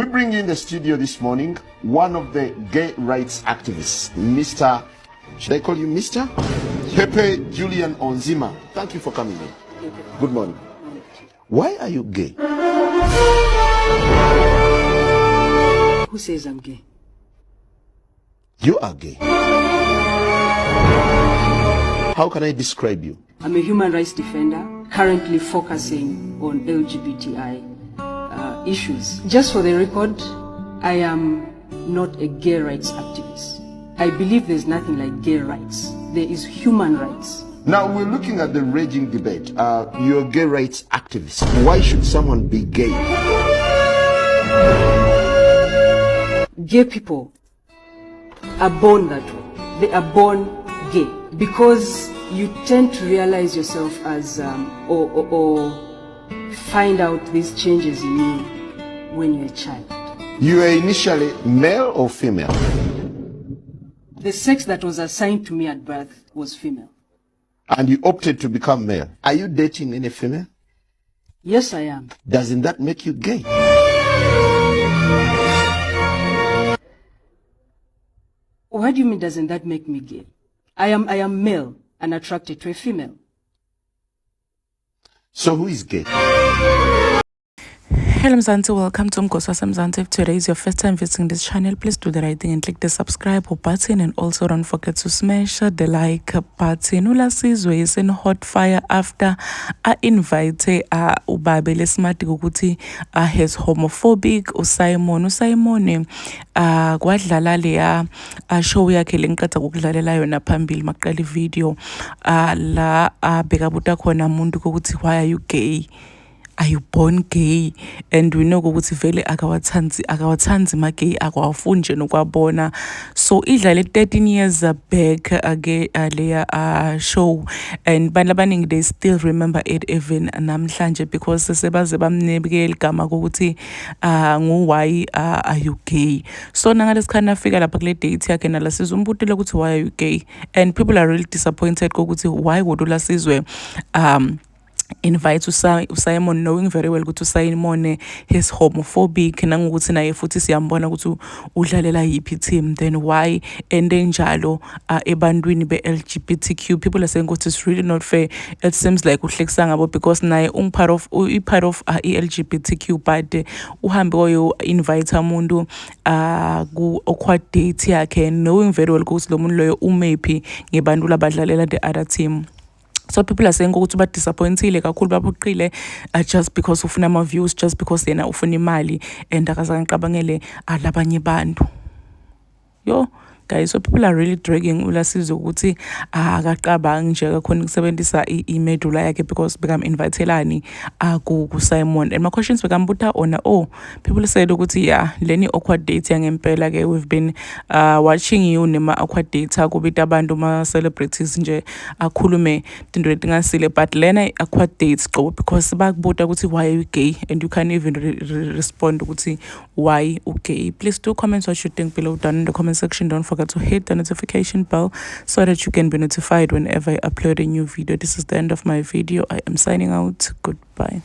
We bring in the studio this morning one of the gay rights activists, Mr. Should I call you Mr.? Pepe Julian Onzima. Thank you for coming in. Good morning. Why are you gay? Who says I'm gay? You are gay. How can I describe you? I'm a human rights defender, currently focusing on LGBTI issues. Just for the record, I am not a gay rights activist. I believe there's nothing like gay rights. There is human rights. Now we're looking at the raging debate. You're a gay rights activist. Why should someone be gay? Gay people are born that way. They are born gay because you tend to realize yourself as or find out these changes in you when you're a child. You were initially male or female? The sex that was assigned to me at birth was female. And you opted to become male. Are you dating any female? Yes, I am. Doesn't that make you gay? What do you mean, doesn't that make me gay? I am male and attracted to a female. So who is gay? Hello Mzansi, welcome to Mgosasa Mzansi. If today is your first time visiting this channel, please do the right thing and click the subscribe button, and also don't forget to smash the like button. Ulasizwe is in hot fire after I invite ubabele smart ukuthi has homophobic uSimon kwadlala leya show yakhe lenkatha ukudlalela yona phambili maqala video la bekabuta khona umuntu ukuthi why are you gay? Are you born gay? And we know ukuthi vele akawathanzi ma-gay akawafuni nje nokwabona. So idlale 13 years back leya show, and bantu abaningi they still remember it even namhlanje because sebaze bamnebike igama kokuthi why are you gay. So nangalesikhathi nafika lapha kule date yakhe naLasizwe umbutile ukuthi why are you gay, and people are really disappointed kokuthi why would uLasizwe invite uSimon knowing very well ukuthi uSimon is homophobic nangokuthi naye futhi siyambona ukuthi udlalela yiphi team, then why ende njalo ebantwini be-LGBTQ. People are saying ukuthi it's really not fair. It seems like uhlekisa ngabo because naye part of LGBTQ, but uhambe oyo invite umuntu ku date yakhe knowing very well ukuthi lo muntu loyo umephi ngebantu labadlalela the other team. So people are saying ukuthi disappointed kakhulu babuqile just because ufuna ama views, just because yena ufuna imali and akazange qabangele alabanye bantu. Yo guys, so people are really dragging uLasizwe ukuthi akaqabangi nje akakhona ukusebenzisa imedula yakhe because become invitelani kuSimon. And my questions bekambuta ona people said ukuthi yeah leni awkward date yangempela ke we've been watching you nema awkward date kubita abantu ma celebrities nje akhulume into letingasile, but lena awkward dates go because bakubuta ukuthi why are you gay and you can't even respond ukuthi why okay. Please do comment what you think below down in the comment section. Don't forget to hit the notification bell so that you can be notified whenever I upload a new video. This is the end of my video. I am signing out. Goodbye.